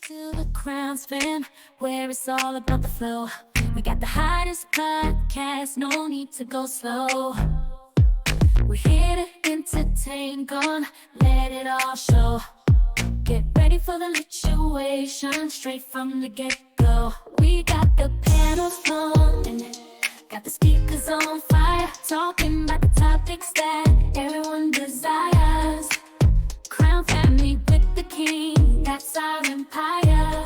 to the Crown Spin, where it's all about the flow. We got the hottest podcast, no need to go slow. We're here to entertain, gonna let it all show. Get ready for the lituation, straight from the get-go. We got the panels flowing, got the speakers on fire, talking about the topics that everyone desires. Crown family with the king, that's our empire.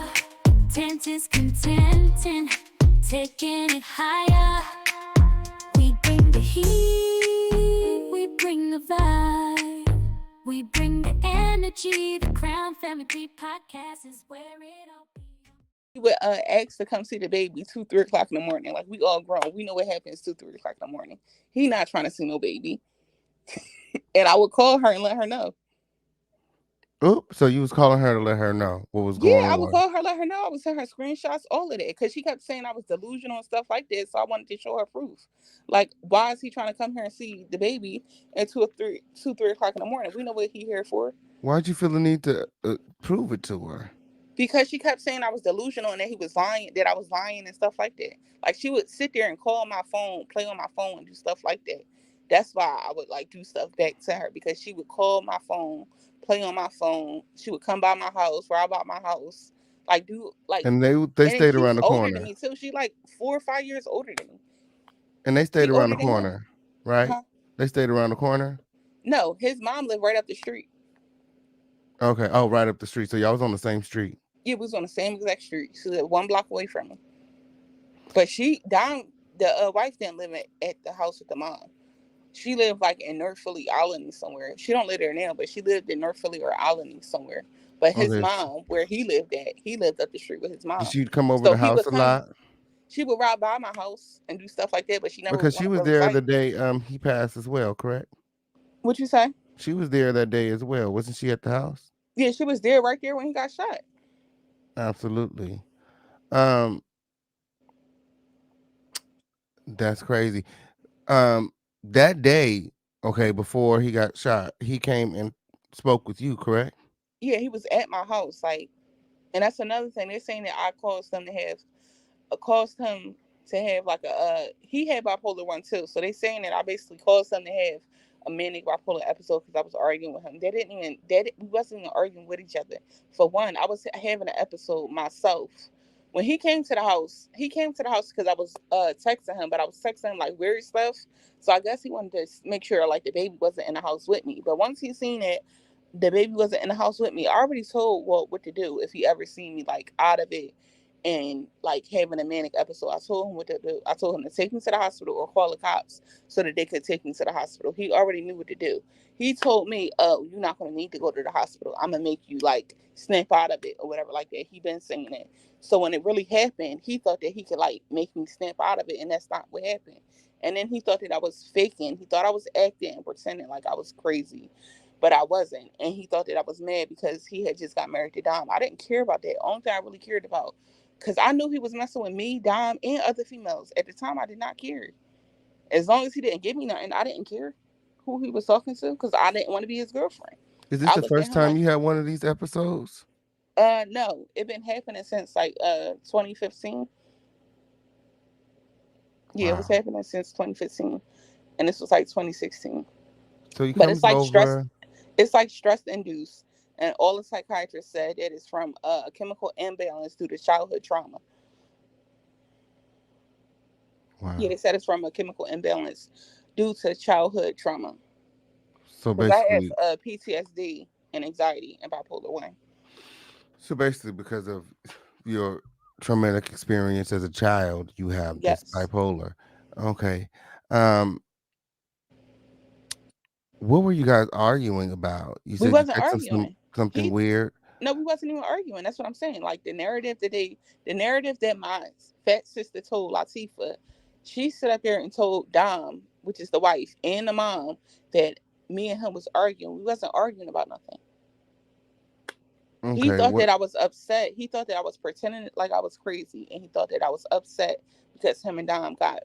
Tent is contenting, taking it higher. We bring the heat, we bring the vibe, we bring the energy. The Crown Family Podcast is where it all begins. He would ask to come see the baby 2, 3 o'clock in the morning. Like, we all grown. We know what happens 2, 3 o'clock in the morning. He not trying to see no baby. And I would call her and let her know. Oops, so you was calling her to let her know what was Yeah, going I would on. call her, let her know. I would send her screenshots, all of that. Because she kept saying I was delusional and stuff like that. So I wanted to show her proof. Like, why is he trying to come here and see the baby at 2, 3 o'clock in the morning? We know what he here for. Why'd you feel the need to prove it to her? Because she kept saying I was delusional and that he was lying, that I was lying and stuff like that. Like, she would sit there and call my phone, play on my phone, and do stuff like that. That's why I would like do stuff back to her, because she would call my phone, play on my phone. She would come by my house, rob out my house, like do like. And they And then stayed around she's the older than corner. me too. She like 4 or 5 years older than me. And they stayed She around older the than him. corner, right? Huh? They stayed around the corner. No, his mom lived right up the street. Okay. Oh, right up the street. So y'all was on the same street. Yeah, we was on the same exact street. She lived 1 block away from me. But she down the wife didn't live at the house with the mom. She lived like in North Philly, Alany somewhere. She don't live there now, but she lived in North Philly or Alany somewhere. But his Okay. mom, where he lived up the street with his Did mom. she come over So the he house would a come. lot? She would ride by my house and do stuff like that, but she never Because she want to was really there the fight. day he passed as well, correct? What you say? She was there that day as well. Wasn't she at the house? Yeah, she was there right there when he got shot. Absolutely. Um, that's crazy. Um, that day, okay, before he got shot, he came and spoke with you, correct? Yeah, he was at my house, like, and that's another thing. They're saying that I caused him to have like he had bipolar 1 too. So they saying that I basically caused him to have a manic bipolar episode because I was arguing with him. We wasn't even arguing with each other. For one, I was having an episode myself. When he came to the house because I was texting him, but I was texting him like weird stuff. So I guess he wanted to make sure like the baby wasn't in the house with me. But once he seen it, the baby wasn't in the house with me, I already told Walt what to do if he ever seen me like out of it and like having a manic episode. I told him what to do. I told him to take me to the hospital or call the cops so that they could take me to the hospital. He already knew what to do. He told me, "Oh, you're not gonna need to go to the hospital. I'm gonna make you like snap out of it or whatever like that." He been saying it. So when it really happened, he thought that he could like make me snap out of it, and that's not what happened. And then he thought that I was faking. He thought I was acting and pretending like I was crazy, but I wasn't. And he thought that I was mad because he had just got married to Dom. I didn't care about that. Only thing I really cared about, because I knew he was messing with me, Dom, and other females. At the time, I did not care. As long as he didn't give me nothing, I didn't care who he was talking to because I didn't want to be his girlfriend. Is this I the looked at first him time like, you had one of these episodes? no, it been happening since like 2015. Yeah, it was Wow. happening since 2015, and this was like 2016. So he But it's comes like stress. over. It's like stress induced, and all the psychiatrists said that it's from a chemical imbalance due to childhood trauma. Yeah, Wow. they said it's from a chemical imbalance due to childhood trauma. So Because I have basically, PTSD and anxiety and bipolar 1. because of your traumatic experience as a child, you have this Yes. bipolar. Okay. Um, what were you guys arguing about? You We said you wasn't texted arguing. something He weird. No, we wasn't even arguing. That's what I'm saying. Like the narrative that my fat sister told Latifah, she stood up there and told Dom, which is the wife, and the mom, that me and him was arguing. We wasn't arguing about nothing. He Okay. thought What? that I was upset. He thought that I was pretending like I was crazy, and he thought that I was upset because him and Dom got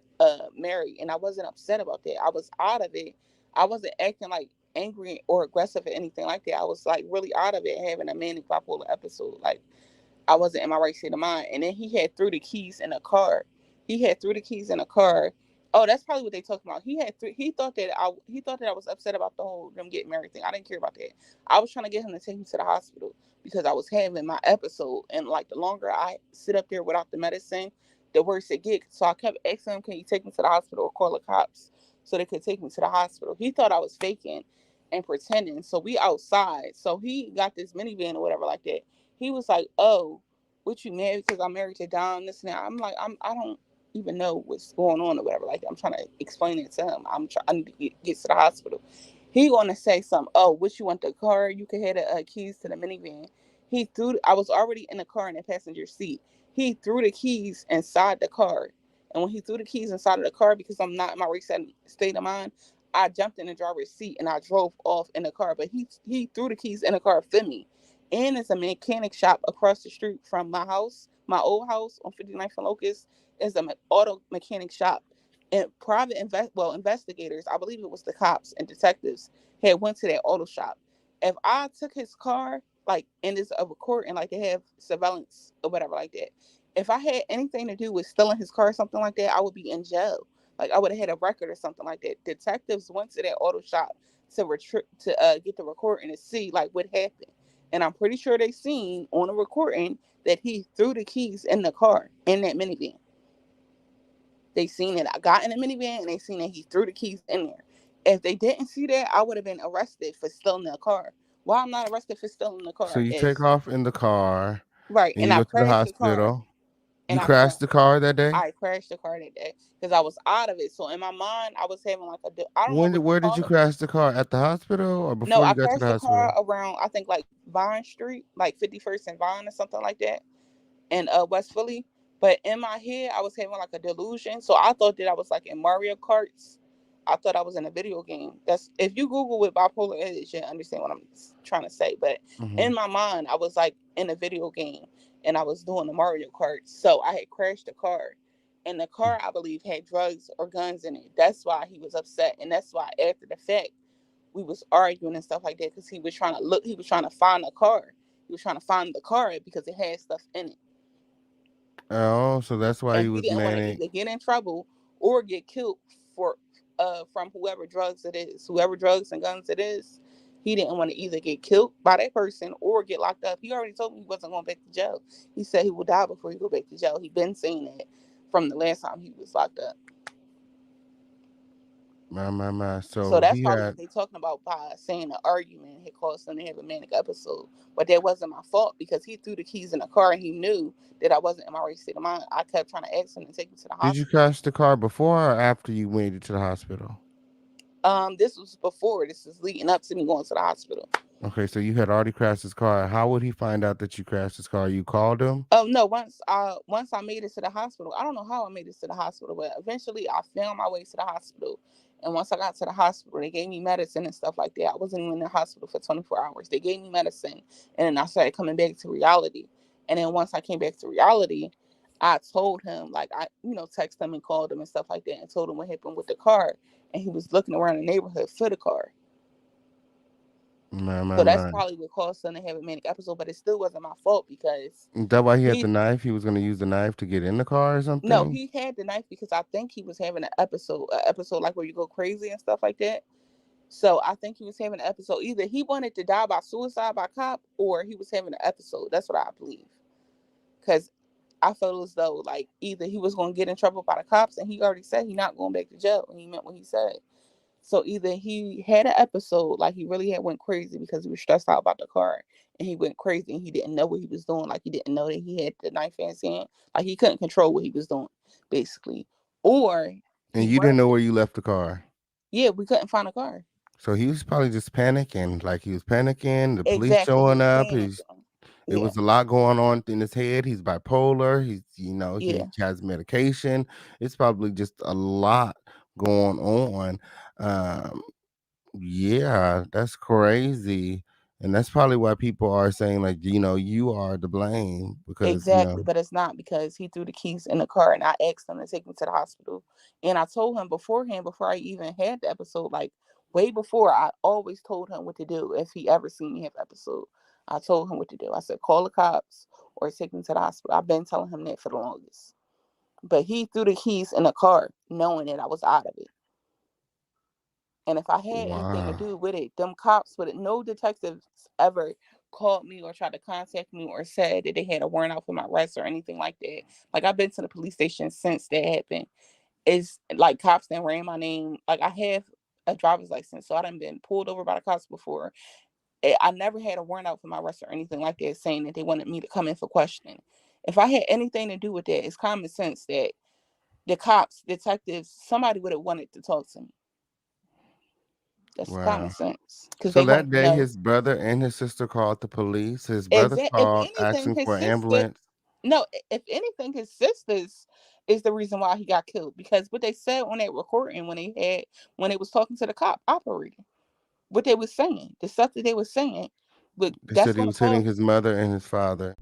married, and I wasn't upset about that. I was out of it. I wasn't acting like angry or aggressive or anything like that. I was like really out of it, having a manic bipolar episode. Like I wasn't in my right state of mind. And then he had threw the keys in the car. He had threw the keys in the car. Oh, that's probably what they talking about. He thought that I was upset about the whole them getting married thing. I didn't care about that. I was trying to get him to take me to the hospital because I was having my episode. And like the longer I sit up there without the medicine, the worse it gets. So I kept asking him, "Can you take me to the hospital or call the cops so they could take me to the hospital?" He thought I was faking and pretending. So we outside. So he got this minivan or whatever like that. He was like, "Oh, what you mad because I'm married to Dom, this and that." I'm like, I don't even know what's going on or whatever. Like, I'm trying to explain it to him. I need to get to the hospital. He gonna say something. "Oh, what you want the car? You can have the keys to the minivan." I was already in the car in the passenger seat. He threw the keys inside the car. And when he threw the keys inside of the car, because I'm not in my reset state of mind, I jumped in the driver's seat and I drove off in the car. But he threw the keys in the car for me. And it's a mechanic shop across the street from my house, my old house on 59th and Locust. Is an auto mechanic shop. And investigators, I believe it was the cops and detectives, had went to that auto shop. If I took his car, like, and it's a record and like they have surveillance or whatever like that, if I had anything to do with stealing his car or something like that, I would be in jail. Like, I would have had a record or something like that. Detectives went to that auto shop to get the recording to see like what happened. And I'm pretty sure they seen on the recording that he threw the keys in the car in that minivan. They seen that I got in the minivan and they seen that he threw the keys in there. If they didn't see that, I would have been arrested for stealing the car. Why I'm not arrested for stealing the So car you take is off in the car right. and And you I go to the crashed the car. hospital. And You crashed the car that day? I crashed the car that day because I was out of it. So in my mind, I was having like I don't know what you Where did call you it. crash the car? At the hospital or No, before I you got to crashed the the car hospital? around I think like Vine Street, like 51st and Vine or something like that. In West Philly. But in my head, I was having like a delusion. So I thought that I was like in Mario Karts. I thought I was in a video game. That's if you Google what bipolar is, you understand what I'm trying to say. But Hmm. in my mind, I was like in a video game and I was doing the Mario Kart. So I had crashed the car. And the car, I believe, had drugs or guns in it. That's why he was upset. And that's why after the fact, we was arguing and stuff like that because he was trying to find the car. He was trying to find the car because it had stuff in it. Oh, so that's why And he he was didn't want to manic. either get in trouble or get killed for from whoever drugs it is, whoever drugs and guns it is. He didn't want to either get killed by that person or get locked up. He already told me he wasn't going back to jail. He said he would die before he go back to jail. He been saying that from the last time he was locked up. My. So So that's he probably what had. they talking about by saying the argument had caused them to have a manic episode. But that wasn't my fault because he threw the keys in the car and he knew that I wasn't in my right state of mind. I kept trying to ask him to take me to the Did you hospital. crash the car before or after you made it to the hospital? This was before. This is leading up to me going to the hospital. Okay, so you had already crashed his car. How would he find out that you crashed his car? You called him? Oh no! Once I made it to the hospital, I don't know how I made it to the hospital, but eventually I found my way to the hospital. And once I got to the hospital, they gave me medicine and stuff like that. I wasn't even in the hospital for 24 hours. They gave me medicine, and then I started coming back to reality. And then once I came back to reality, I told him like text him and called him and stuff like that, and told him what happened with the car. And he was looking around the neighborhood for the car. So that's My. probably what caused him to have a manic episode, but it still wasn't my fault because Is that why he had the he knife? He was going to use the knife to get in the car or no, something? he had the knife because I think he was having an episode like where you go crazy and stuff like that. So I think he was having an episode. Either he wanted to die by suicide by cop, or he was having an episode. That's what I believe. Because I felt as though like either he was going to get in trouble by the cops, and he already said he's not going back to jail, and he meant what he said. So either he had an episode like he really had went crazy because he was stressed out about the car and he went crazy and he didn't know what he was doing. Like he didn't know that he had the knife in his hand. Like he couldn't control what he was doing, basically. Or And he you didn't ran. know where you left the car. Yeah, we couldn't find a car. So he was probably just panicking. Like he was panicking, the police Exactly. He showing was up. panicking. It Yeah. was a lot going on in his head. He's bipolar. He Yeah. has medication. It's probably just a lot going on. Um, yeah, that's crazy. And that's probably why people are saying like, you are to blame because. Exactly, but it's not because he threw the keys in the car and I asked him to take me to the hospital. And I told him beforehand, before I even had the episode, like way before, I always told him what to do if he ever seen me have episode. I told him what to do. I said, call the cops or take me to the hospital. I've been telling him that for the longest. But he threw the keys in the car knowing that I was out of it. And if I had anything to Wow. do with it, them cops would no detectives ever called me or tried to contact me or said that they had a warrant out for my arrest or anything like that. Like I've been to the police station since that happened. It's like cops that ran my name. Like I have a driver's license, so I done been pulled over by the cops before. I never had a warrant out for my arrest or anything like that saying that they wanted me to come in for questioning. If I had anything to do with that, it's common sense that the cops, detectives, somebody would have wanted to talk to me. That's common Wow. sense because So they want that to day, know. his brother and his sister called the police. His brother If called anything, asking his for an sister. ambulance. No, if anything, his sisters is the reason why he got killed because what they said on that recording when they was talking to the cop operator, what they was saying, the stuff that they was saying, but They said that's he gonna was hitting cause his mother and his father.